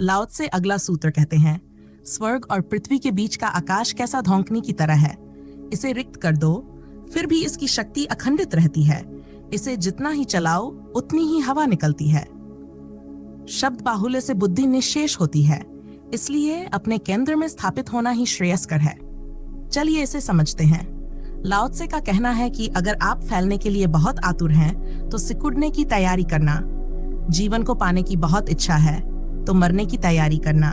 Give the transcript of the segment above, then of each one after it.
लाओ त्से अगला सूत्र कहते हैं, स्वर्ग और पृथ्वी के बीच का आकाश कैसा धौंकनी की तरह है। इसे रिक्त कर दो, फिर भी इसकी शक्ति अखंडित रहती है। इसे जितना ही चलाओ उतनी ही हवा निकलती है। शब्द बाहुल्य से बुद्धि निशेष होती है, इसलिए अपने केंद्र में स्थापित होना ही श्रेयस्कर है। चलिए इसे समझते हैं। लाओ त्से का कहना है कि अगर आप फैलने के लिए बहुत आतुर हैं, तो सिकुड़ने की तैयारी करना। जीवन को पाने की बहुत इच्छा है, तो मरने की तैयारी करना।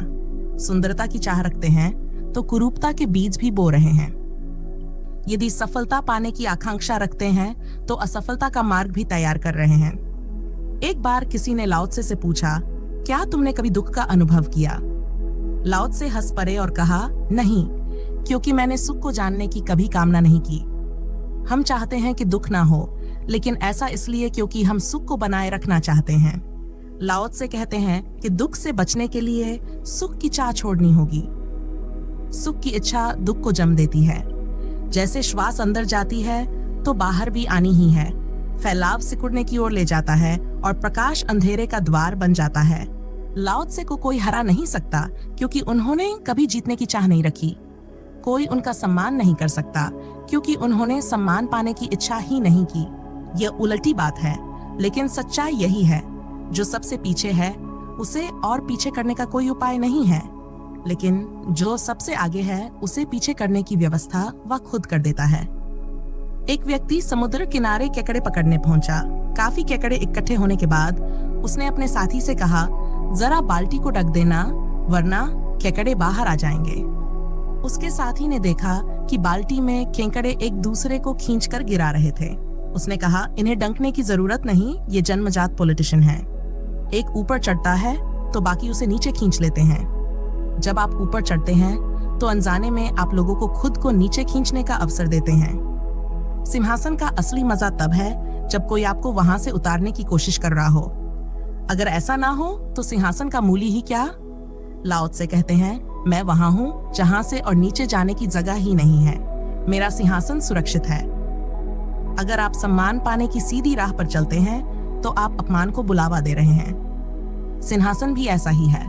सुंदरता की चाह रखते हैं, तो कुरूपता के बीज भी बो रहे हैं। यदि सफलता पाने की आकांक्षा रखते हैं, तो असफलता का मार्ग भी तैयार कर रहे हैं। एक बार किसी ने लाओ त्से से पूछा, क्या तुमने कभी दुख का अनुभव किया? लाओ त्से हंस पड़े और कहा, नहीं, क्योंकि मैंने सुख को जानने की कभी कामना नहीं की। हम चाहते हैं कि दुख ना हो, लेकिन ऐसा इसलिए क्योंकि हम सुख को बनाए रखना चाहते हैं। लाओ त्से कहते हैं कि दुख से बचने के लिए सुख की चाह छोड़नी होगी। सुख की इच्छा दुख को जन्म देती है। जैसे श्वास अंदर जाती है तो बाहर भी आनी ही है। फैलाव सिकुड़ने की ओर ले जाता है और प्रकाश अंधेरे का द्वार बन जाता है। लाओ त्से को कोई हरा नहीं सकता, क्योंकि उन्होंने कभी जीतने की चाह नहीं रखी। कोई उनका सम्मान नहीं कर सकता, क्योंकि उन्होंने सम्मान पाने की इच्छा ही नहीं की। यह उल्टी बात है, लेकिन सच्चाई यही है। जो सबसे पीछे है, उसे और पीछे करने का कोई उपाय नहीं है, लेकिन जो सबसे आगे है, उसे पीछे करने की व्यवस्था वह खुद कर देता है। एक व्यक्ति समुद्र किनारे केकड़े पकड़ने पहुंचा। काफी केकड़े इकट्ठे होने के बाद उसने अपने साथी से कहा, जरा बाल्टी को ढक देना, वरना केकड़े बाहर आ जाएंगे। उसके साथी ने देखा कि बाल्टी में केकड़े एक दूसरे को खींचकर गिरा रहे थे। उसने कहा, इन्हें डंकने की जरूरत नहीं, ये जन्मजात पॉलिटिशियन है। एक ऊपर चढ़ता है तो बाकी उसे नीचे खींच लेते हैं। जब आप ऊपर चढ़ते हैं तो अनजाने में आप लोगों को खुद को नीचे खींचने का अवसर देते हैं। सिंहासन का असली मजा तब है जब कोई आपको वहां से उतारने की कोशिश कर रहा हो। अगर ऐसा ना हो तो सिंहासन का मूल्य ही क्या? लाओ त्से कहते हैं, मैं वहां हूं जहां से और नीचे जाने की जगह ही नहीं है। मेरा सिंहासन सुरक्षित है। अगर आप सम्मान पाने की सीधी राह पर चलते हैं, तो आप अपमान को बुलावा दे रहे हैं। सिंहासन भी ऐसा ही है,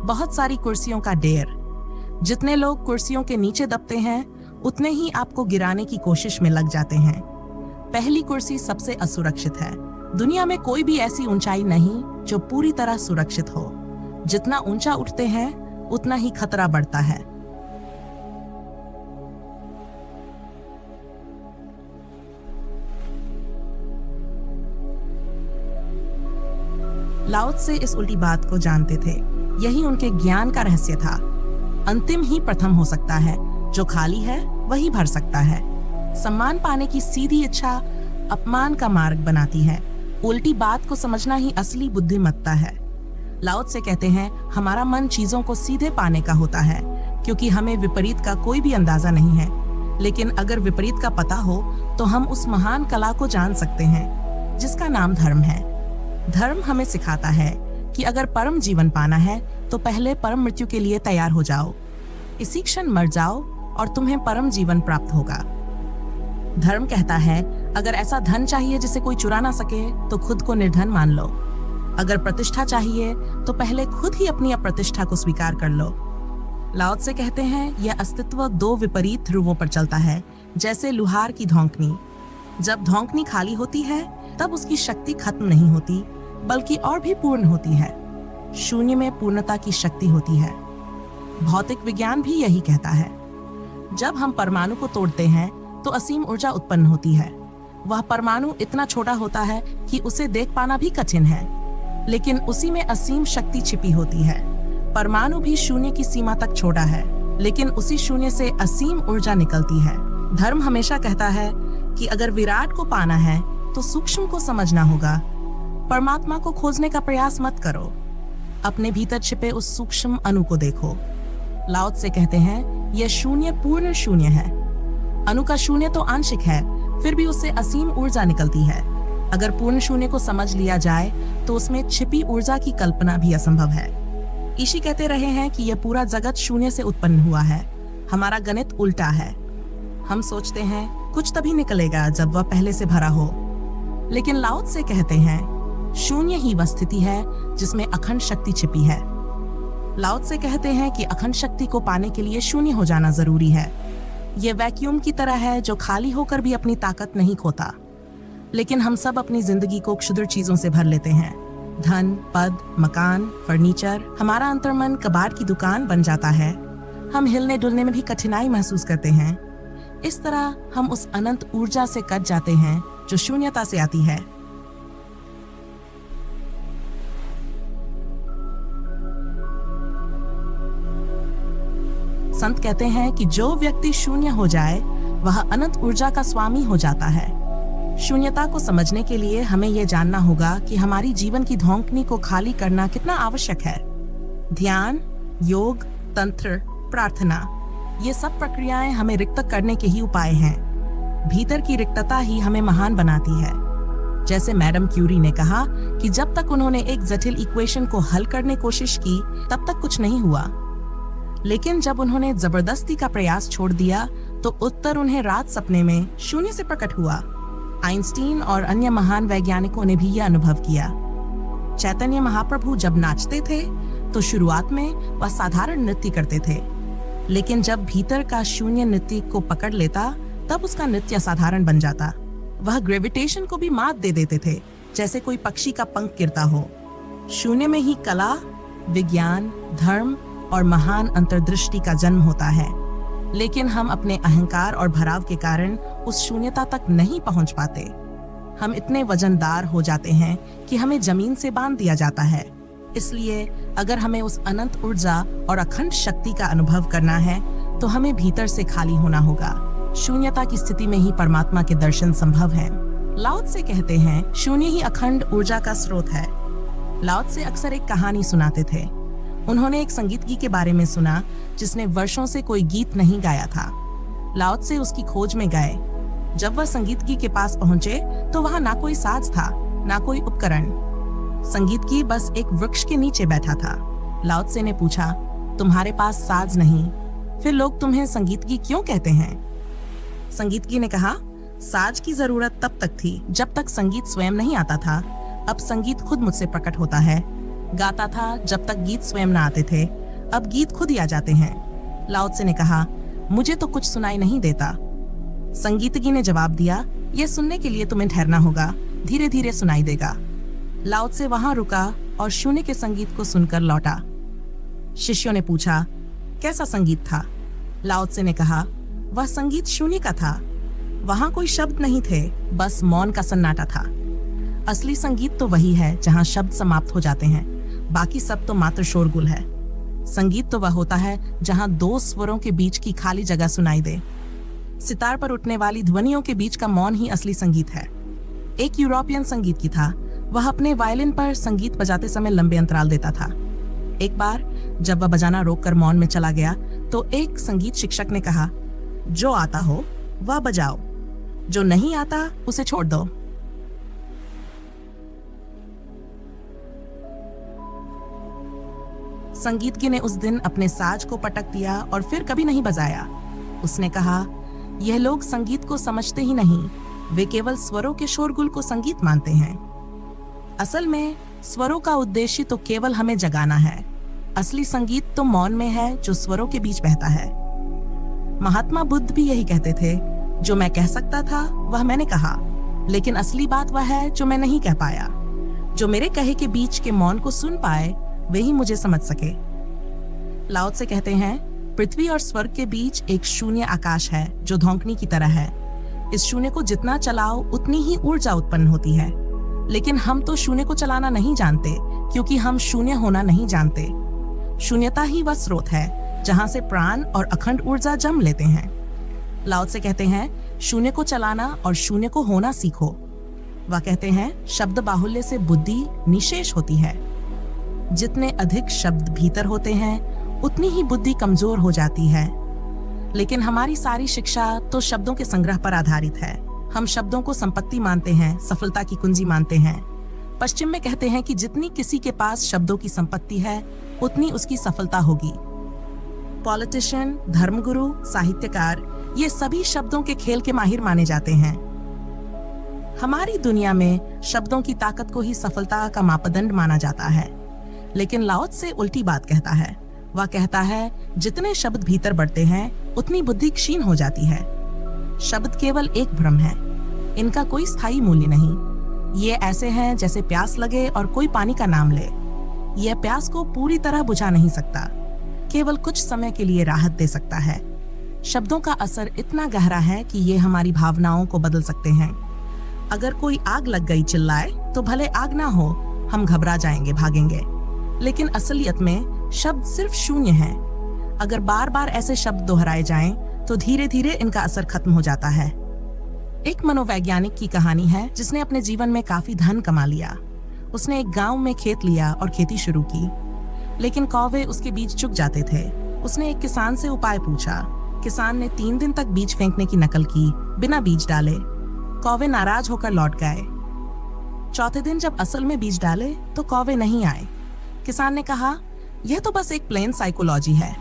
बहुत सारी कुर्सियों का ढेर। जितने लोग कुर्सियों के नीचे दबते हैं, उतने ही आपको गिराने की कोशिश में लग जाते हैं। पहली कुर्सी सबसे असुरक्षित है। दुनिया में कोई भी ऐसी ऊंचाई नहीं जो पूरी तरह सुरक्षित हो। जितना ऊंचा उठते हैं, उतना ही खतरा बढ़ता है। लाओ त्से इस उल्टी बात को जानते थे। यही उनके ज्ञान का रहस्य था। अंतिम ही प्रथम हो सकता है। जो खाली है वही भर सकता है। सम्मान पाने की सीधी इच्छा अपमान का मार्ग बनाती है। उल्टी बात को समझना ही असली बुद्धिमत्ता है। लाओ त्से कहते हैं, हमारा मन चीजों को सीधे पाने का होता है, क्योंकि हमें विपरीत का कोई भी अंदाजा नहीं है। लेकिन अगर विपरीत का पता हो, तो हम उस महान कला को जान सकते हैं, जिसका नाम धर्म है। धर्म हमें सिखाता है कि अगर परम जीवन पाना है, तो पहले परम मृत्यु के लिए तैयार हो जाओ। इसी क्षण मर जाओ और तुम्हें परम जीवन प्राप्त होगा। धर्म कहता है, अगर ऐसा धन चाहिए जिसे कोई चुरा ना सके, तो खुद को निर्धन मान लो। अगर प्रतिष्ठा चाहिए, तो पहले खुद ही अपनी अप्रतिष्ठा को स्वीकार कर लो। लाओ त्से कहते हैं, यह अस्तित्व दो विपरीत ध्रुवों पर चलता है, जैसे लुहार की धौंकनी। जब धौंकनी खाली होती है, तब उसकी शक्ति खत्म नहीं होती, बल्कि और भी पूर्ण होती है। शून्य में पूर्णता की शक्ति होती है। भौतिक विज्ञान भी यही कहता है। जब हम परमाणु को तोड़ते हैं, तो असीम ऊर्जा उत्पन्न होती है। वह परमाणु इतना छोटा होता है कि उसे देख पाना भी कठिन है, लेकिन उसी में असीम शक्ति छिपी होती है। परमाणु भी शून्य की सीमा तक छोटा है, लेकिन उसी शून्य से असीम ऊर्जा निकलती है। धर्म हमेशा कहता है कि अगर विराट को पाना है, तो सूक्ष्म को समझना होगा। परमात्मा को खोजने का प्रयास मत करो, अपने भीतर छिपे उस सूक्ष्म अणु को देखो। लाओ त्से कहते हैं, यह शून्य पूर्ण शून्य है। अणु का शून्य तो आंशिक है, फिर भी उससे असीम ऊर्जा निकलती है। अगर पूर्ण शून्य को समझ लिया जाए, तो उसमें छिपी ऊर्जा की कल्पना भी असंभव है। ईशी कहते रहे हैं कि यह पूरा जगत शून्य से उत्पन्न हुआ है। हमारा गणित उल्टा है। हम सोचते हैं कुछ तभी निकलेगा जब वह पहले से भरा हो, लेकिन लाओ त्से कहते हैं, शून्य ही वह स्थिति है जिसमें अखंड शक्ति छिपी है। लाओ त्से कहते हैं कि अखंड शक्ति को पाने के लिए शून्य हो जाना जरूरी है। यह वैक्यूम की तरह है जो खाली होकर भी अपनी ताकत नहीं खोता। लेकिन हम सब अपनी जिंदगी को क्षुद्र चीजों से भर लेते हैं। धन, पद, मकान, फर्नीचर। हमारा अंतर्मन कबाड़ की दुकान बन जाता है। हम हिलने डुलने में भी कठिनाई महसूस करते हैं। इस तरह हम उस अनंत ऊर्जा से कट जाते हैं जो शून्यता से आती है। संत कहते हैं कि जो व्यक्ति शून्य हो जाए वह अनंत ऊर्जा का स्वामी हो जाता है। शून्यता को समझने के लिए हमें यह जानना होगा कि हमारी जीवन की धौंकनी को खाली करना कितना आवश्यक है। ध्यान, योग, तंत्र, प्रार्थना, ये सब प्रक्रियाएं हमें रिक्त करने के ही उपाय हैं। भीतर की रिक्तता ही हमें महान बनाती है। जैसे मैडम क्यूरी ने कहा कि जब तक उन्होंने एक जटिल इक्वेशन को हल करने की कोशिश की तब तक कुछ नहीं हुआ, लेकिन जब उन्होंने जबरदस्ती का प्रयास छोड़ दिया तो उत्तर उन्हें रात सपने में शून्य से प्रकट हुआ। आइंस्टीन और अन्य महान वैज्ञानिकों ने भी यह अनुभव किया। चैतन्य महाप्रभु जब नाचते थे तो शुरुआत में वह साधारण नृत्य करते थे, लेकिन जब भीतर का शून्य नृत्य को पकड़ लेता तब उसका नृत्य साधारण बन जाता। वह ग्रेविटेशन को भी मात दे देते थे, जैसे कोई पक्षी का पंख गिरता हो। शून्य में ही कला, विज्ञान, धर्म और महान अंतर्दृष्टि का जन्म होता है। लेकिन हम अपने अहंकार और भराव के कारण उस शून्यता तक नहीं पहुंच पाते। हम इतने वजनदार हो जाते हैं कि हमें जमीन से बांध दिया जाता है। इसलिए अगर हमें उस अनंत ऊर्जा और अखंड शक्ति का अनुभव करना है तो हमें भीतर से खाली होना होगा। शून्यता की स्थिति में ही परमात्मा के दर्शन संभव है। लाओ त्से कहते हैं, शून्य ही अखंड ऊर्जा का स्रोत है। लाओ त्से अक्सर एक कहानी सुनाते थे। उन्होंने एक संगीतज्ञ के बारे में सुना जिसने वर्षों से कोई गीत नहीं गाया था। लाओ त्से उसकी खोज में गए। जब वह संगीतज्ञ के पास पहुंचे तो वहां ना कोई साज था, ना कोई उपकरण। संगीतज्ञ बस एक वृक्ष के नीचे बैठा था। लाओ त्से ने पूछा, तुम्हारे पास साज नहीं, फिर लोग तुम्हें संगीतज्ञ क्यों कहते हैं? संगीतज्ञ ने कहा, साज की जरूरत तब तक थी जब तक संगीत स्वयं नहीं आता था। अब संगीत खुद मुझसे प्रकट होता है। गाता था जब तक गीत स्वयं ना आते थे, अब गीत खुद ही आ जाते हैं। लाओ त्से ने कहा, मुझे तो कुछ सुनाई नहीं देता। संगीतज्ञ ने जवाब दिया, यह सुनने के लिए तुम्हें ठहरना होगा, धीरे धीरे सुनाई देगा। लाओ त्से वहां रुका और शून्य के संगीत को सुनकर लौटा। शिष्यों ने पूछा, कैसा संगीत था? लाओ त्से ने कहा, वह संगीत शून्य का था। वहां कोई शब्द नहीं थे, बस मौन का सन्नाटा था। असली संगीत तो वही है जहां शब्द समाप्त हो जाते हैं, बाकी सब तो मात्र शोरगुल है। संगीत तो वह होता है जहां दो स्वरों के बीच की खाली जगह सुनाई दे। सितार पर उठने वाली ध्वनियों के बीच का मौन ही असली संगीत है। एक यूरोपियन संगीत की था। वह अपने वायलिन पर संगीत बजाते समय लंबे अंतराल देता था। एक बार जब वह बजाना रोककर मौन में चला गया तो एक संगीत शिक्षक ने कहा, जो आता हो वह बजाओ, जो नहीं आता उसे छोड़ दो। संगीतज्ञ ने उस दिन अपने साज को पटक दिया और फिर कभी नहीं बजाया। उसने कहा, यह लोग संगीत को समझते ही नहीं, वे केवल स्वरों के शोरगुल को संगीत मानते हैं। असल में स्वरों का उद्देश्य तो केवल हमें जगाना है। असली संगीत तो मौन में है जो स्वरों के बीच बहता है। महात्मा बुद्ध भी यही कहते थे, जो मैं कह सकता था वह मैंने कहा, लेकिन असली बात वह है जो मैं नहीं कह पाया। जो मेरे कहे के बीच के मौन को सुन पाए वे ही मुझे समझ सके। लाओ त्से कहते हैं, पृथ्वी और स्वर्ग के बीच एक शून्य आकाश है जो धौंकनी की तरह है। इस शून्य को जितना चलाओ उतनी ही ऊर्जा उत्पन्न होती है, लेकिन हम तो शून्य को चलाना नहीं जानते क्योंकि हम शून्य होना नहीं जानते। शून्यता ही वह स्रोत है जहां से प्राण और अखंड ऊर्जा जम लेते हैं। लाओ त्से कहते हैं, शून्य को चलाना और शून्य को होना सीखो। वह कहते हैं, शब्द बाहुल्य से बुद्धि निशेष होती है। जितने अधिक शब्द भीतर होते हैं उतनी ही बुद्धि कमजोर हो जाती है। लेकिन हमारी सारी शिक्षा तो शब्दों के संग्रह पर आधारित है। हम शब्दों को संपत्ति मानते हैं, सफलता की कुंजी मानते हैं। पश्चिम में कहते हैं कि जितनी किसी के पास शब्दों की संपत्ति है उतनी उसकी सफलता होगी। पॉलिटिशियन, धर्मगुरु, साहित्यकार, ये सभी शब्दों के खेल के माहिर माने जाते हैं। हमारी दुनिया में शब्दों की ताकत को ही सफलता का मापदंड माना जाता है, लेकिन लाओ त्से उल्टी बात कहता है। वह कहता है, जितने शब्द भीतर बढ़ते हैं उतनी बुद्धि क्षीण हो जाती है। शब्द केवल एक भ्रम है, इनका कोई स्थायी मूल्य नहीं। ये ऐसे हैं जैसे प्यास लगे और कोई पानी का नाम ले। यह प्यास को पूरी तरह बुझा नहीं सकता, केवल कुछ समय के लिए राहत दे सकता है। शब्दों का असर इतना गहरा है कि ये हमारी भावनाओं को बदल सकते हैं। अगर कोई आग लग गई चिल्लाए तो भले आग ना हो, हम घबरा जाएंगे, भागेंगे, लेकिन असलियत में शब्द सिर्फ शून्य है। अगर बार बार ऐसे शब्द दोहराए जाएं तो धीरे धीरे इनका असर खत्म हो जाता है। एक मनोवैज्ञानिक की कहानी है जिसने अपने जीवन में काफी धन कमा लिया। उसने एक गांव में खेत लिया और खेती शुरू की, लेकिन कौवे उसके बीज चुग जाते थे। उसने एक किसान से उपाय पूछा। किसान ने 3 दिन तक बीज फेंकने की नकल की, बिना बीज डाले। कौवे नाराज होकर लौट गए। चौथे दिन जब असल में बीज डाले तो कौवे नहीं आए। किसान ने कहा, यह तो बस एक प्लेन साइकोलॉजी है।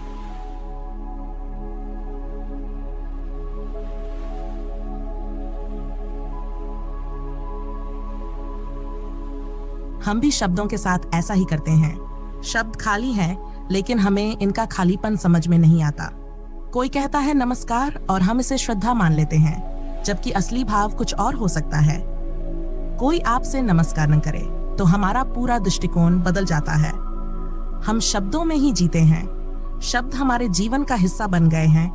हम भी शब्दों के साथ ऐसा ही करते हैं। शब्द खाली हैं, लेकिन हमें इनका खालीपन समझ में नहीं आता। कोई कहता है नमस्कार और हम इसे श्रद्धा मान लेते हैं, जबकि असली भाव कुछ और हो सकता है। कोई आपसे नमस्कार न करे तो हमारा पूरा दृष्टिकोण बदल जाता है। हम शब्दों में ही जीते हैं। शब्द हमारे जीवन का हिस्सा बन गए हैं।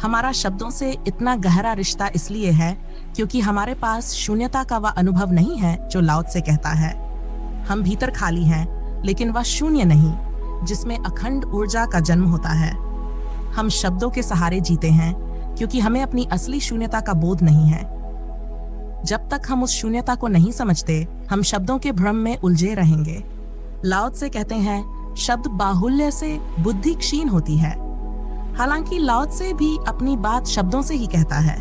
हमारा शब्दों से इतना गहरा रिश्ता इसलिए है क्योंकि हमारे पास शून्यता का वह अनुभव नहीं है जो लाओ त्से कहता है। हम भीतर खाली हैं, लेकिन वह शून्य नहीं जिसमें अखंड ऊर्जा का जन्म होता है। हम शब्दों के सहारे जीते हैं क्योंकि हमें अपनी असली शून्यता का बोध नहीं है। जब तक हम उस शून्यता को नहीं समझते, हम शब्दों के भ्रम में उलझे रहेंगे। लाओ त्से कहते हैं, शब्द बाहुल्य से बुद्धि क्षीण होती है। हालांकि लाओ त्से भी अपनी बात शब्दों से ही कहता है,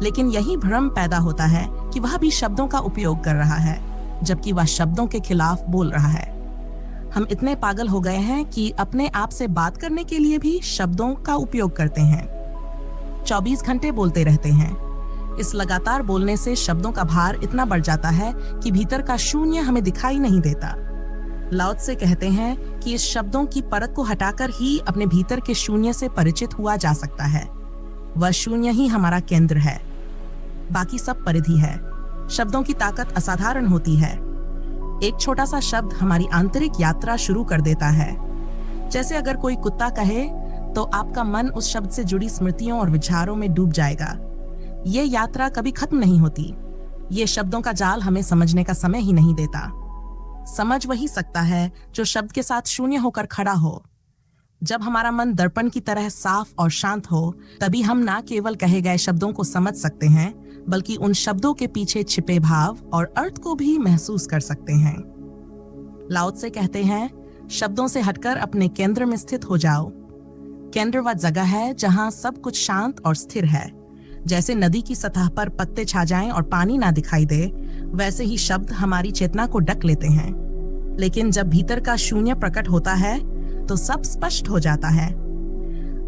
लेकिन यही भ्रम पैदा होता है कि वह भी शब्दों का उपयोग कर रहा है, जबकि वह शब्दों के खिलाफ बोल रहा है। हम इतने पागल हो गए हैं कि अपने आप से बात करने के लिए भी शब्दों का उपयोग करते हैं। 24 घंटे बोलते रहते हैं। इस लगातार बोलने से शब्दों का भार इतना बढ़ जाता है कि भीतर का शून्य हमें दिखाई नहीं देता। लाओ त्से कहते हैं कि इस शब्दों की परत को हटाकर ही अपने भीतर के शून्य से परिचित हुआ जा सकता है। वह शून्य ही हमारा केंद्र है, बाकी सब परिधि है। शब्दों की ताकत असाधारण होती है। एक छोटा सा शब्द हमारी आंतरिक यात्रा शुरू कर देता है। जैसे अगर कोई कुत्ता कहे तो आपका मन उस शब्द से जुड़ी स्मृतियों और विचारों में डूब जाएगा। ये यात्रा कभी खत्म नहीं होती। ये शब्दों का जाल हमें समझने का समय ही नहीं देता। समझ वही सकता है जो शब्द के साथ शून्य होकर खड़ा हो। जब हमारा मन दर्पण की तरह साफ और शांत हो, तभी हम ना केवल कहे गए शब्दों को समझ सकते हैं, बल्कि उन शब्दों के पीछे छिपे भाव और अर्थ को भी महसूस कर सकते हैं। लाओ त्से कहते हैं, शब्दों से हटकर अपने केंद्र में स्थित हो जाओ। केंद्र वह जगह है जहां सब कुछ शांत और स्थिर है। जैसे नदी की सतह पर पत्ते छा जाएं और पानी ना दिखाई दे, वैसे ही शब्द हमारी चेतना को ढक लेते हैं। लेकिन जब भीतर का शून्य प्रकट होता है तो सब स्पष्ट हो जाता है।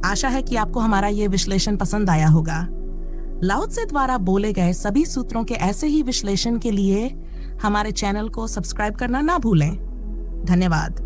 आशा है कि आपको हमारा ये विश्लेषण पसंद आया होगा। लाओ त्से द्वारा बोले गए सभी सूत्रों के ऐसे ही विश्लेषण के लिए हमारे चैनल को सब्सक्राइब करना ना भूलें। धन्यवाद।